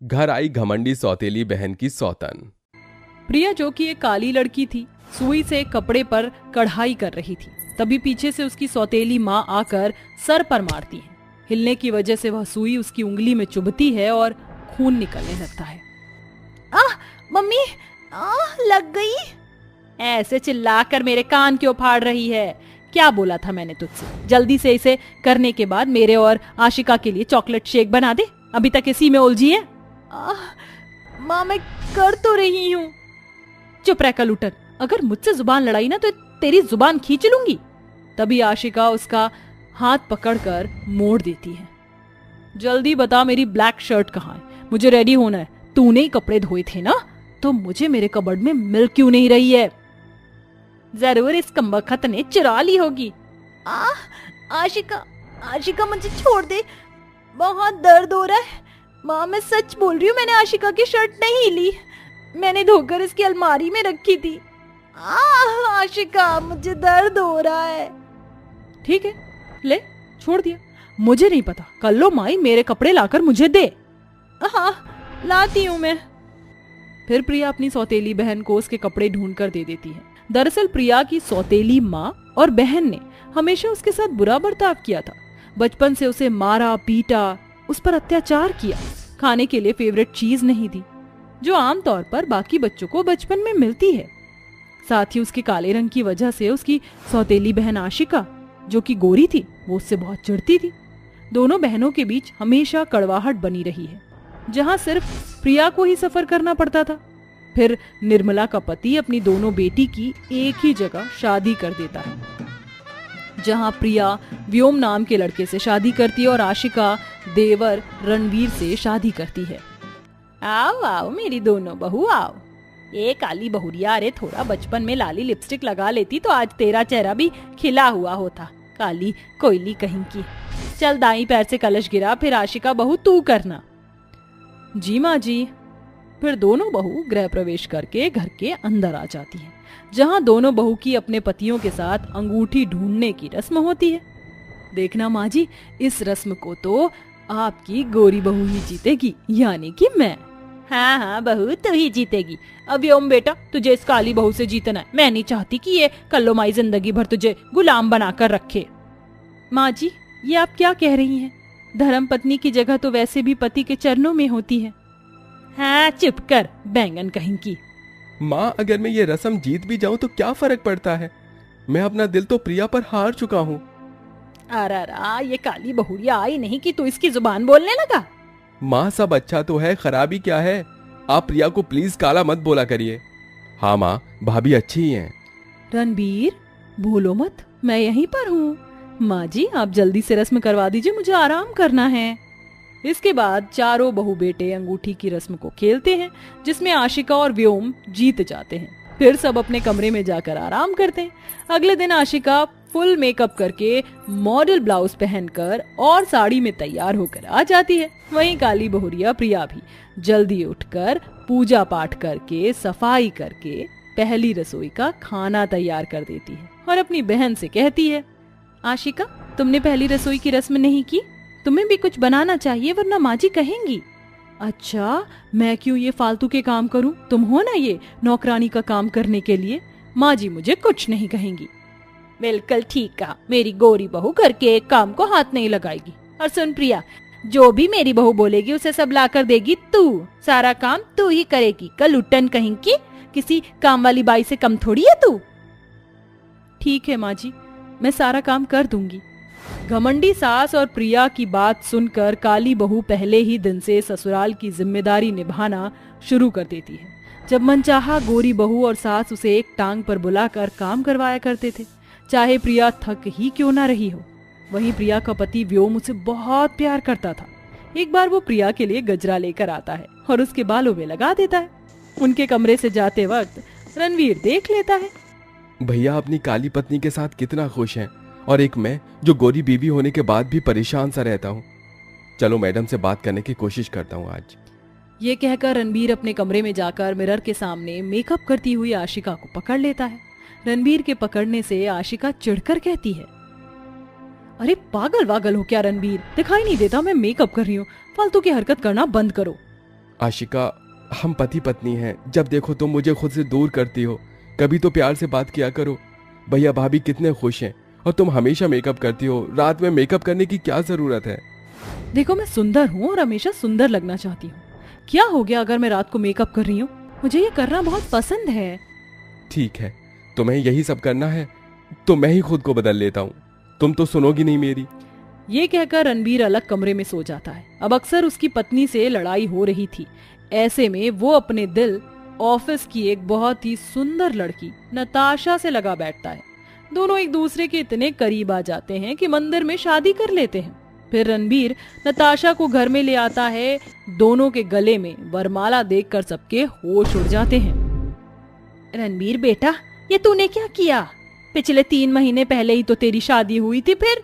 घर आई घमंडी सौतेली बहन की सौतन। प्रिया, जो कि एक काली लड़की थी, सुई से कपड़े पर कढ़ाई कर रही थी। तभी पीछे से उसकी सौतेली माँ आकर सर पर मारती है। हिलने की वजह से वह सुई उसकी उंगली में चुभती है और खून निकलने लगता है। आह मम्मी, लग गई। ऐसे चिल्लाकर मेरे कान क्यों फाड़ रही है? क्या बोला था मैंने तुझसे? जल्दी से इसे करने के बाद मेरे और आशिका के लिए चॉकलेट शेक बना दे। अभी तक इसी में उलझी है। माँ, मैं कर तो रही हूँ। चुप रह कलूटन, अगर मुझसे जुबान लड़ाई ना तो तेरी जुबान खींच लूंगी। तभी आशिका उसका हाथ पकड़कर मोड़ देती है। जल्दी बता, मेरी ब्लैक शर्ट कहाँ है? मुझे रेडी होना है। तूने ही कपड़े धोए थे ना, तो मुझे मेरे कबर्ड में मिल क्यों नहीं रही है? जरूर इस कमबख्त ने चुरा ली होगी। आशिका मुझे छोड़ दे, बहुत दर्द हो रहा है। माँ, मैं सच बोल रही हूँ, मैंने आशिका की शर्ट नहीं ली। मैंने धोकर इसकी अलमारी में रखी थी। आशिका, मुझे दर्द हो रहा है। ठीक है, ले, छोड़ दिया। मुझे नहीं पता, कल लो माई मेरे कपड़े लाकर मुझे दे। हाँ, लाती हूँ मैं। फिर प्रिया अपनी सौतेली बहन को उसके कपड़े ढूंढ कर दे देती है। दरअसल प्रिया की सौतेली माँ और बहन ने हमेशा उसके साथ बुरा बर्ताव किया था। बचपन से उसे मारा पीटा, उस पर अत्याचार किया। खाने के लिए फेवरेट चीज नहीं थी, जो आमतौर पर बाकी बच्चों को बचपन में मिलती है। साथ ही उसके काले रंग की वजह से उसकी सौतेली बहन आशिका, जो कि गोरी थी, वो उससे बहुत चिढ़ती थी। दोनों बहनों के बीच हमेशा कड़वाहट बनी रही है, जहाँ सिर्फ प्रिया को ही सफर करना पड़ता था। फिर निर्मला का पति अपनी दोनों बेटी की एक ही जगह शादी कर देता है, जहाँ प्रिया व्योम नाम के लड़के से शादी करती है और आशिका देवर रणवीर से शादी करती है। आओ आओ मेरी दोनों बहू, आओ। ए काली बहुरिया, अरे थोड़ा बचपन में लाली लिपस्टिक लगा लेती तो आज तेरा चेहरा भी खिला हुआ होता। काली कोयली कहीं की। चल, दाईं पैर से कलश गिरा, फिर आशिका बहू तू करना। जी माँ जी। फिर दोनों बहू गृह प्रवेश करके घर के अंदर आ जाती हैं, जहाँ दोनों बहू की अपने पतियों के साथ अंगूठी ढूंढने की रस्म होती है। देखना माँ जी, इस रस्म को तो आपकी गोरी बहू ही जीतेगी, यानी कि मैं। हाँ हाँ बहू, तू ही जीतेगी। अब ओम बेटा, तुझे इस काली बहू से जीतना है। मैं नहीं चाहती कि ये कल्लो-माई जिंदगी भर तुझे गुलाम बनाकर रखे। माँ जी, ये आप क्या कह रही हैं? धर्म पत्नी की जगह तो वैसे भी पति के चरणों में होती है। हाँ, चुप कर बैंगन कहीं की। माँ, अगर मैं ये रस्म जीत भी जाऊं तो क्या फर्क पड़ता है? मैं अपना दिल तो प्रिया पर हार चुका हूँ। अरे ये काली बहुरिया आई नहीं कि तू इसकी जुबान बोलने लगा। माँ, सब अच्छा तो है, खराबी क्या है? आप प्रिया को प्लीज काला मत बोला करिए। हाँ माँ, भाभी अच्छी ही हैं। रणबीर, भूलो मत, मैं यहीं पर हूँ। माँ जी, आप जल्दी से रस्म करवा दीजिए, मुझे आराम करना है। इसके बाद चारों बहू बेटे अंगूठी की रस्म को खेलते हैं, जिसमें आशिका और व्योम जीत जाते हैं। फिर सब अपने कमरे में जाकर आराम करते हैं। अगले दिन आशिका फुल मेकअप करके, मॉडल ब्लाउज पहनकर और साड़ी में तैयार होकर आ जाती है। वहीं काली बहुरिया प्रिया भी जल्दी उठकर पूजा पाठ करके, सफाई करके पहली रसोई का खाना तैयार कर देती है और अपनी बहन से कहती है, आशिका, तुमने पहली रसोई की रस्म नहीं की, तुम्हें भी कुछ बनाना चाहिए, वरना माँ जी कहेंगी। अच्छा, मैं क्यों ये फालतू के काम करूं? तुम हो ना ये नौकरानी का काम करने के लिए। माँ जी मुझे कुछ नहीं कहेंगी। बिल्कुल ठीक कहा, मेरी गोरी बहू करके एक काम को हाथ नहीं लगाएगी। और सुन प्रिया, जो भी मेरी बहू बोलेगी उसे सब ला कर देगी तू। सारा काम तू ही करेगी। कल उटन कहीं की, किसी काम वाली बाई से कम थोड़ी है तू। ठीक है माँ जी, मैं सारा काम कर दूंगी। घमंडी सास और प्रिया की बात सुनकर काली बहू पहले ही दिन से ससुराल की जिम्मेदारी निभाना शुरू कर देती है। जब मनचाहा गोरी बहू और सास उसे एक टांग पर बुलाकर काम करवाया करते थे, चाहे प्रिया थक ही क्यों ना रही हो। वहीं प्रिया का पति व्योम उसे बहुत प्यार करता था। एक बार वो प्रिया के लिए गजरा लेकर आता है और उसके बालों में लगा देता है। उनके कमरे से जाते वक्त रणवीर देख लेता है। भैया अपनी काली पत्नी के साथ कितना खुश हैं, और एक मैं जो गोरी बीवी होने के बाद भी परेशान सा रहता हूँ। चलो मैडम से बात करने की कोशिश करता हूँ आज। ये कहकर रणबीर अपने कमरे में जाकर मिरर के सामने मेकअप करती हुई आशिका को पकड़ लेता है। रणबीर के पकड़ने से आशिका चिढ़कर कहती है, अरे पागल वागल हो क्या रणबीर, दिखाई नहीं देता मैं मेकअप कर रही हूँ? फालतू की हरकत करना बंद करो। आशिका, हम पति पत्नी हैं। जब देखो तुम मुझे खुद से दूर करती हो। कभी तो प्यार से बात किया करो। भैया भाभी कितने खुश हैं और तुम हमेशा मेकअप करती हो। रात में मेकअप करने की क्या जरूरत है? देखो, मैं सुंदर हूँ और हमेशा सुंदर लगना चाहती हूँ। क्या हो गया अगर मैं रात को मेकअप कर रही हूँ? मुझे ये करना बहुत पसंद है। ठीक है, तुम्हें यही सब करना है तो मैं ही खुद को बदल लेता हूँ। तुम तो सुनोगी नहीं मेरी। ये कहकर रणबीर अलग कमरे में सो जाता है। अब अक्सर उसकी पत्नी से लड़ाई हो रही थी। ऐसे में वो अपने दिल ऑफिस की एक बहुत ही सुंदर लड़की नताशा से लगा बैठता है। दोनों एक दूसरे के इतने करीब आ जाते हैं कि मंदिर में शादी कर लेते हैं। फिर रणबीर नताशा को घर में ले आता है। दोनों के गले में वरमाला देखकर सबके होश उड़ जाते हैं। रणबीर बेटा, ये तूने क्या किया? पिछले 3 महीने पहले ही तो तेरी शादी हुई थी। फिर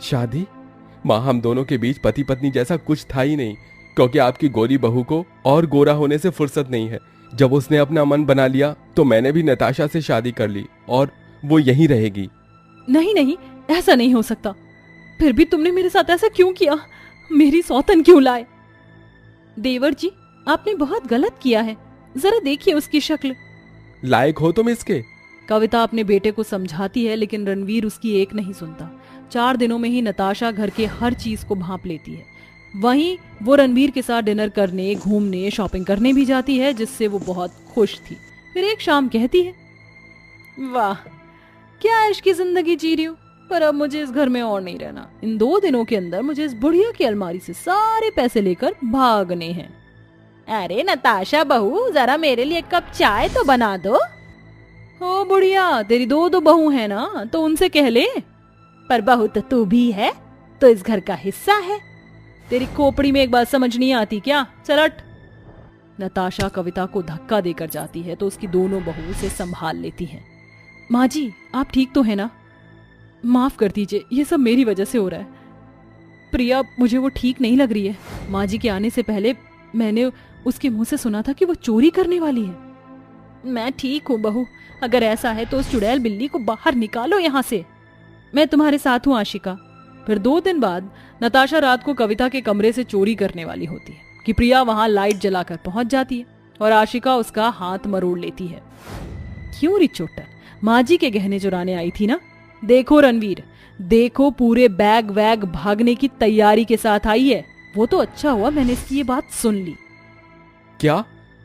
शादी? माँ, हम दोनों के बीच पति पत्नी जैसा कुछ था ही नहीं, क्योंकि आपकी गोरी बहू को और गोरा होने से फुर्सत नहीं है। जब उसने अपना मन बना लिया तो मैंने भी नताशा से शादी कर ली और वो यहीं रहेगी। नहीं नहीं, ऐसा नहीं हो सकता। फिर भी तुमने मेरे साथ ऐसा क्यों किया? मेरी सौतन क्यों लाए? देवर जी, आपने बहुत गलत किया है। जरा देखिए उसकी शक्ल। लायक हो तुम इसके? कविता अपने बेटे को समझाती है, लेकिन रणवीर उसकी एक नहीं सुनता। 4 दिनों में ही नताशा घर के हर चीज को भांप लेती है। वहीं वो रणबीर के साथ डिनर करने, घूमने, शॉपिंग करने भी जाती है, जिससे वो बहुत खुश थी। फिर एक शाम कहती है, वाह क्या ऐश की जिंदगी जी रही हूँ, पर अब मुझे इस घर में और नहीं रहना। इन 2 दिनों के अंदर मुझे इस बुढ़िया की अलमारी से सारे पैसे लेकर भागने हैं। अरे नताशा बहू, जरा मेरे लिए 1 कप चाय तो बना दो। ओ बुढ़िया, तेरी 2 बहू है ना, तो उनसे कह ले। पर बहू तो तू भी है, तो इस घर का हिस्सा है। तेरी खोपड़ी में एक बात समझ नहीं आती क्या? चल हट। नताशा कविता को धक्का देकर जाती है तो उसकी दोनों बहू उसे संभाल लेती हैं। माँ जी, आप ठीक तो है ना? माफ कर दीजिए, ये सब मेरी वजह से हो रहा है। प्रिया, मुझे वो ठीक नहीं लग रही है। माँ जी के आने से पहले मैंने उसके मुंह से सुना था कि वो चोरी करने वाली है। मैं ठीक हूँ बहू। अगर ऐसा है तो उस चुड़ैल बिल्ली को बाहर निकालो यहाँ से। मैं तुम्हारे साथ हूँ आशिका। फिर 2 दिन बाद नताशा रात को कविता के कमरे से चोरी करने वाली होती है कि प्रिया वहां लाइट जलाकर पहुंच जाती है और आशिका उसका हाथ मरोड़ लेती है। क्यों रिचोटा, माँ जी के गहने चुराने आई थी ना? देखो रणवीर, देखो पूरे बैग वैग भागने की तैयारी के साथ आई है। वो तो अच्छा हुआ मैंने इसकी ये बात सुन ली। क्या?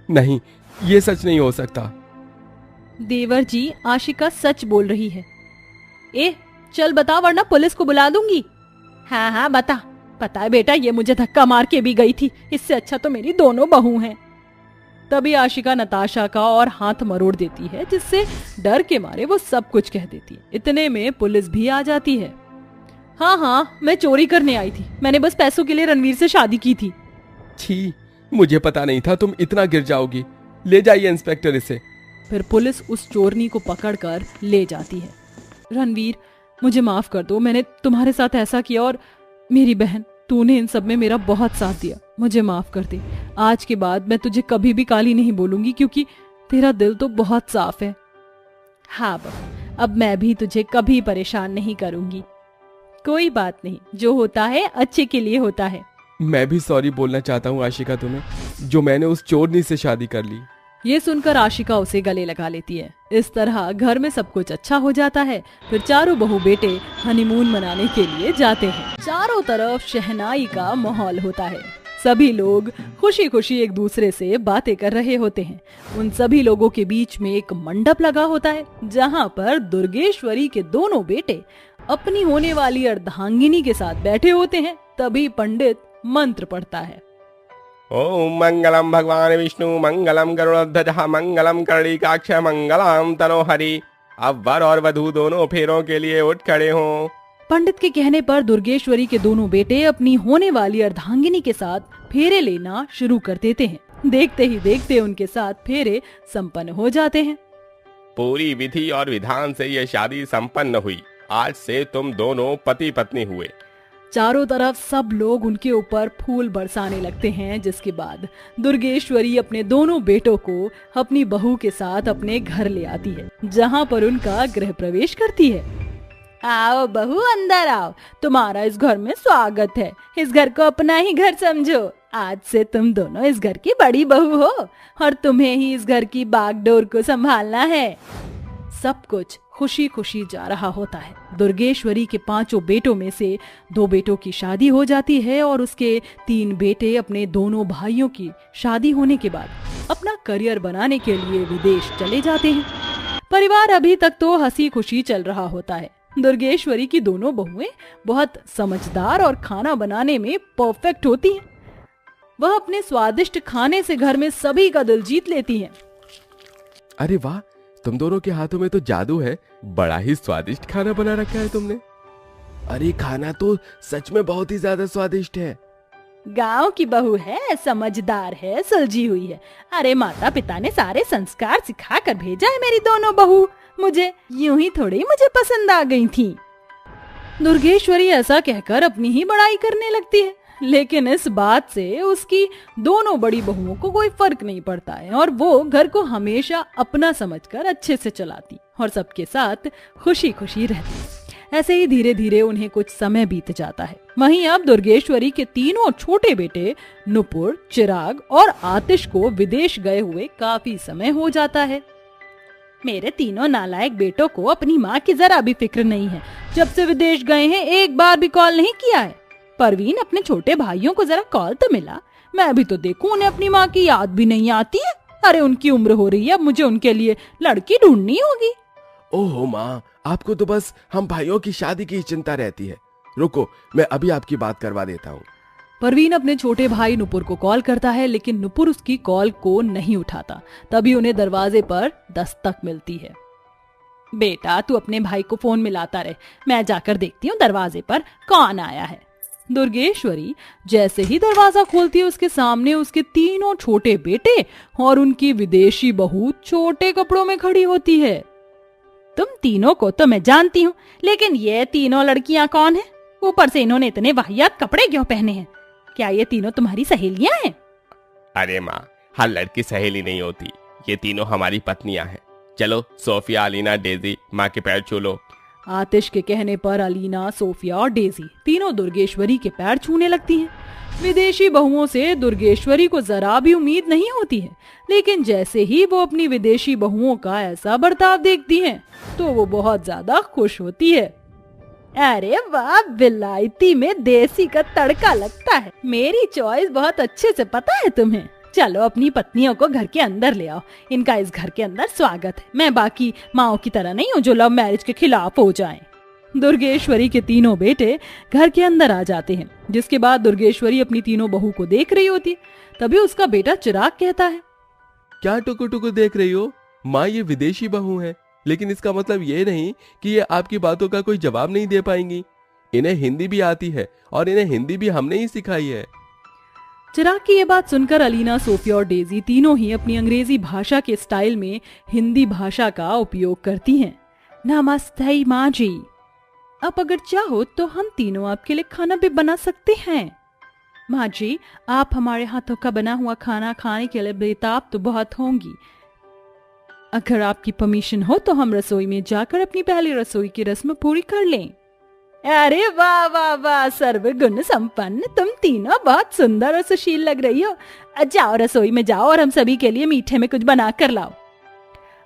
नहीं, ये सच नहीं हो सकता। देवर जी, आशिका सच बोल रही है। ए, चल बता, वरना पुलिस को बुला दूंगी। हाँ हाँ बता। पता है बेटा, ये मुझे धक्का मार के भी गई थी। इससे अच्छा तो मेरी दोनों बहू हैं। तभी आशिका नताशा का और हाथ मरोड़ देती है, जिससे डर के मारे वो सब कुछ कह देती है। इतने में पुलिस भी आ जाती है। हाँ हाँ, मैं चोरी करने आई थी। मैंने बस पैसों के लिए रणवीर से शादी की थी। छी, मुझे पता नहीं था तुम इतना गिर जाओगी। ले जाइए इंस्पेक्टर इसे। फिर पुलिस उस चोरनी को पकड़कर ले जाती है। रणवीर, मुझे माफ कर दो, मैंने तुम्हारे साथ ऐसा किया। और मेरी बहन, तूने इन सब में मेरा बहुत साथ दिया। मुझे माफ कर दे। आज के बाद मैं तुझे कभी भी काली नहीं बोलूंगी, क्योंकि तेरा दिल तो बहुत साफ है। हाँ बहू, अब मैं भी तुझे कभी परेशान नहीं करूंगी। कोई बात नहीं, जो होता है अच्छे के लिए होता है। मैं भी सॉरी बोलना चाहता हूँ आशिका तुम्हें, जो मैंने उस चोरनी से शादी कर ली। ये सुनकर आशिका उसे गले लगा लेती है। इस तरह घर में सब कुछ अच्छा हो जाता है। फिर चारों बहू बेटे हनीमून मनाने के लिए जाते हैं। चारों तरफ शहनाई का माहौल होता है। सभी लोग खुशी खुशी एक दूसरे से बातें कर रहे होते हैं। उन सभी लोगों के बीच में एक मंडप लगा होता है, जहाँ पर दुर्गेश्वरी के दोनों बेटे अपनी होने वाली अर्धांगिनी के साथ बैठे होते हैं। तभी पंडित मंत्र पढ़ता है। ओम मंगलम भगवान विष्णु मंगलम गरुड़ध्वज मंगलम कर्णिकाक्ष मंगलम तनोहरि। अब वर और वधू दोनों फेरों के लिए उठ खड़े हों। पंडित के कहने पर दुर्गेश्वरी के दोनों बेटे अपनी होने वाली अर्धांगिनी के साथ फेरे लेना शुरू कर देते हैं। देखते ही देखते उनके साथ फेरे संपन्न हो जाते हैं। पूरी विधि और विधान से यह शादी संपन्न हुई। आज से तुम दोनों पति पत्नी हुए। चारों तरफ सब लोग उनके ऊपर फूल बरसाने लगते हैं, जिसके बाद दुर्गेश्वरी अपने दोनों बेटों को अपनी बहू के साथ अपने घर ले आती है, जहां पर उनका गृह प्रवेश करती है। आओ बहू, अंदर आओ, तुम्हारा इस घर में स्वागत है। इस घर को अपना ही घर समझो। आज से तुम दोनों इस घर की बड़ी बहू हो और तुम्हें ही इस घर की बागडोर को संभालना है। सब कुछ खुशी खुशी जा रहा होता है। दुर्गेश्वरी के 5 बेटों में से 2 बेटों की शादी हो जाती है और उसके 3 बेटे अपने दोनों भाइयों की शादी होने के बाद अपना करियर बनाने के लिए विदेश चले जाते हैं। परिवार अभी तक तो हंसी खुशी चल रहा होता है। दुर्गेश्वरी की दोनों बहुएं बहुत समझदार और खाना बनाने में परफेक्ट होती हैं। वह अपने स्वादिष्ट खाने से घर में सभी का दिल जीत लेती हैं। अरे वाह, तुम दोनों के हाथों में तो जादू है। बड़ा ही स्वादिष्ट खाना बना रखा है तुमने। अरे खाना तो सच में बहुत ही ज्यादा स्वादिष्ट है। गांव की बहू है, समझदार है, सुलझी हुई है। अरे माता पिता ने सारे संस्कार सिखा कर भेजा है मेरी दोनों बहू। मुझे यूं ही थोड़ी मुझे पसंद आ गई थी। दुर्गेश्वरी ऐसा कहकर अपनी ही बड़ाई करने लगती है, लेकिन इस बात से उसकी दोनों बड़ी बहुओं को कोई फर्क नहीं पड़ता है और वो घर को हमेशा अपना समझकर अच्छे से चलाती और सबके साथ खुशी खुशी रहती। ऐसे ही धीरे धीरे उन्हें कुछ समय बीत जाता है। वहीं अब दुर्गेश्वरी के 3 छोटे बेटे नुपुर, चिराग और आतिश को विदेश गए हुए काफी समय हो जाता है। मेरे 3 नालायक बेटों को अपनी माँ की जरा भी फिक्र नहीं है। जब से विदेश गए हैं एक बार भी कॉल नहीं किया है। परवीन, अपने छोटे भाइयों को जरा कॉल तो मिला। मैं भी तो देखूं, उन्हें अपनी माँ की याद भी नहीं आती है। अरे उनकी उम्र हो रही है, अब मुझे उनके लिए लड़की ढूंढनी होगी। ओहो माँ, आपको तो बस हम भाइयों की शादी की चिंता रहती है। रुको, मैं अभी आपकी बात करवा देता हूँ। परवीन अपने छोटे भाई नुपुर को कॉल करता है, लेकिन नुपुर उसकी कॉल को नहीं उठाता। तभी उन्हें दरवाजे पर दस्तक मिलती है। बेटा, तू अपने भाई को फोन मिलाता रहे, मैं जाकर देखती हूँ दरवाजे पर कौन आया है। दुर्गेश्वरी जैसे ही दरवाजा खोलती है, उसके सामने उसके 3 छोटे बेटे और उनकी विदेशी बहू छोटे कपड़ों में खड़ी होती है। तुम तीनों को तो मैं जानती हूँ, लेकिन ये 3 लड़कियाँ कौन है? ऊपर से इन्होंने इतने वाहियात कपड़े क्यों पहने हैं? क्या ये तीनों तुम्हारी सहेलियाँ हैं? अरे माँ, हर लड़की सहेली नहीं होती। ये तीनों हमारी पत्नियाँ हैं। चलो सोफिया, अलीना, डेजी, माँ के पैर छू लो। आतिश के कहने पर अलीना, सोफिया और डेजी तीनों दुर्गेश्वरी के पैर छूने लगती हैं। विदेशी बहुओं से दुर्गेश्वरी को जरा भी उम्मीद नहीं होती है, लेकिन जैसे ही वो अपनी विदेशी बहुओं का ऐसा बर्ताव देखती हैं, तो वो बहुत ज्यादा खुश होती है। अरे वाह, विलायती में देसी का तड़का लगता है। मेरी चॉइस बहुत अच्छे से पता है तुम्हें। चलो अपनी पत्नियों को घर के अंदर ले आओ। इनका इस घर के अंदर स्वागत है। मैं बाकी माओ की तरह नहीं हूँ जो लव मैरिज के खिलाफ हो जाएं। दुर्गेश्वरी के 3 बेटे घर के अंदर आ जाते हैं, जिसके बाद दुर्गेश्वरी अपनी 3 बहू को देख रही होती। तभी उसका बेटा चिराग कहता है, क्या टुकु टुकु देख रही हो माँ? ये विदेशी बहू है, लेकिन इसका मतलब ये नहीं कि ये आपकी बातों का कोई जवाब नहीं दे पाएंगी। इन्हें हिंदी भी आती है और इन्हें हिंदी भी हमने ही सिखाई है। चिराग की ये बात सुनकर अलीना, सोफिया और डेजी तीनों ही अपनी अंग्रेजी भाषा के स्टाइल में हिंदी भाषा का उपयोग करती हैं। नमस्ते माँ जी, आप अगर चाहो तो हम तीनों आपके लिए खाना भी बना सकते हैं। माँ जी, आप हमारे हाथों का बना हुआ खाना खाने के लिए बेताब तो बहुत होंगी। अगर आपकी परमिशन हो तो हम रसोई में जाकर अपनी पहली रसोई की रस्म पूरी कर लें। अरे वाह वाह वाह, सर्वगुण संपन्न, तुम तीनों बहुत सुंदर और सुशील लग रही हो। जाओ रसोई में जाओ और हम सभी के लिए मीठे में कुछ बना कर लाओ।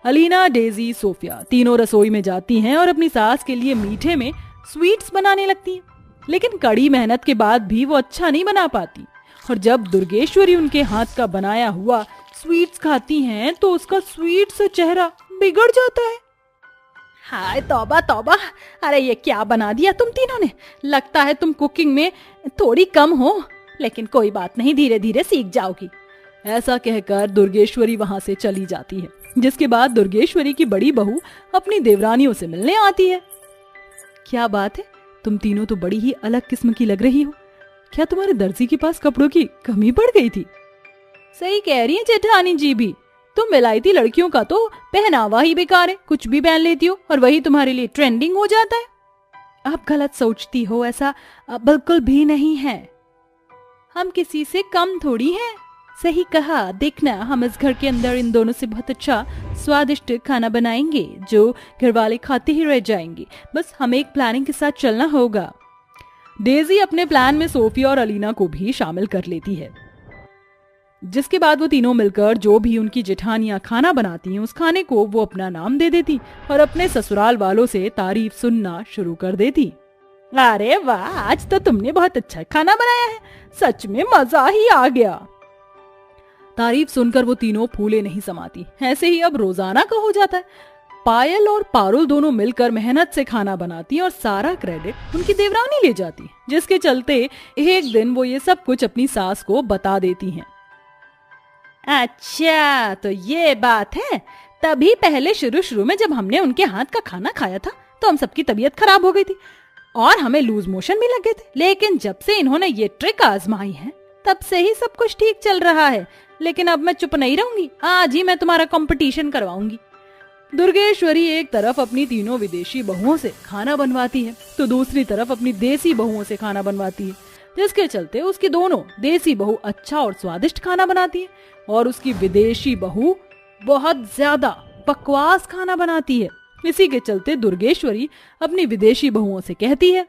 अलीना, डेजी, सोफिया तीनों रसोई में जाती हैं और अपनी सास के लिए मीठे में स्वीट्स बनाने लगती हैं। लेकिन कड़ी मेहनत के बाद भी वो अच्छा नहीं बना पाती और जब दुर्गेश्वरी उनके हाथ का बनाया हुआ स्वीट्स खाती हैं तो उसका स्वीट सा चेहरा बिगड़ जाता है। हाय तौबा तौबा, अरे ये क्या बना दिया तुम तीनों ने। लगता है तुम कुकिंग में थोड़ी कम हो, लेकिन कोई बात नहीं, धीरे धीरे सीख जाओगी। ऐसा कहकर दुर्गेश्वरी वहां से चली जाती है, जिसके बाद दुर्गेश्वरी की बड़ी बहू अपनी देवरानियों से मिलने आती है। क्या बात है, तुम तीनों तो बड़ी ही अलग किस्म की लग रही हो। क्या तुम्हारे दर्जी के पास कपड़ों की कमी पड़ गई थी? सही कह रही है जेठानी जी भी। तुम विलायती लड़कियों का तो पहनावा ही बेकार है, कुछ भी पहन लेती हो और वही तुम्हारे लिए ट्रेंडिंग हो जाता है। आप गलत सोचती हो, ऐसा बिल्कुल भी नहीं है। हम किसी से कम थोड़ी हैं। सही कहा, देखना हम इस घर के अंदर इन दोनों से बहुत अच्छा स्वादिष्ट खाना बनाएंगे जो घर वाले खाते ही रह जाएंगे। बस हमें एक प्लानिंग के साथ चलना होगा। डेजी अपने प्लान में सोफिया और अलीना को भी शामिल कर लेती है, जिसके बाद वो तीनों मिलकर जो भी उनकी जेठानियां खाना बनाती हैं उस खाने को वो अपना नाम दे देती और अपने ससुराल वालों से तारीफ सुनना शुरू कर देती। अरे वाह, आज तो तुमने बहुत अच्छा खाना बनाया है, सच में मजा ही आ गया। तारीफ सुनकर वो तीनों फूले नहीं समाती। ऐसे ही अब रोजाना का हो जाता है। पायल और पारुल दोनों मिलकर मेहनत से खाना बनाती और सारा क्रेडिट उनकी देवरानी ले जाती, जिसके चलते एक दिन वो ये सब कुछ अपनी सास को बता देती हैं। अच्छा, तो ये बात है। तभी पहले शुरू में जब हमने उनके हाथ का खाना खाया था तो हम सबकी तबीयत खराब हो गई थी और हमें लूज मोशन भी लग गए थे। लेकिन जब से इन्होंने ये ट्रिक आजमाई है तब से ही सब कुछ ठीक चल रहा है। लेकिन अब मैं चुप नहीं रहूंगी, आज ही मैं तुम्हारा कंपटीशन करवाऊंगी। दुर्गेश्वरी एक तरफ अपनी तीनों विदेशी बहुओं से खाना बनवाती है तो दूसरी तरफ अपनी देसी बहुओं से खाना बनवाती है, जिसके चलते उसकी दोनों देसी बहू अच्छा और स्वादिष्ट खाना बनाती है और उसकी विदेशी बहू बहुत ज्यादा बकवास खाना बनाती है। इसी के चलते दुर्गेश्वरी अपनी विदेशी बहुओं से कहती है,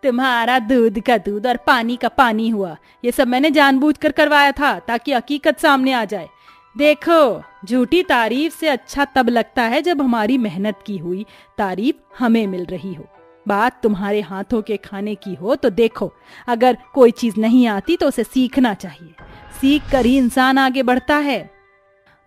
तुम्हारा दूध का दूध और पानी का पानी हुआ। ये सब मैंने जानबूझकर करवाया था ताकि हकीकत सामने आ जाए। देखो, झूठी तारीफ से अच्छा तब लगता है जब हमारी मेहनत की हुई तारीफ हमें मिल रही हो। बात तुम्हारे हाथों के खाने की हो तो देखो, अगर कोई चीज नहीं आती तो उसे सीखना चाहिए, सीख कर ही इंसान आगे बढ़ता है।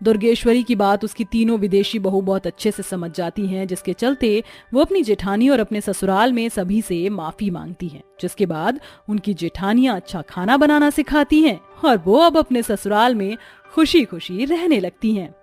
दुर्गेश्वरी की बात उसकी तीनों विदेशी बहू बहुत अच्छे से समझ जाती हैं, जिसके चलते वो अपनी जेठानी और अपने ससुराल में सभी से माफी मांगती हैं। जिसके बाद उनकी जेठानियां अच्छा खाना बनाना सिखाती हैं और वो अब अपने ससुराल में खुशी खुशी रहने लगती हैं।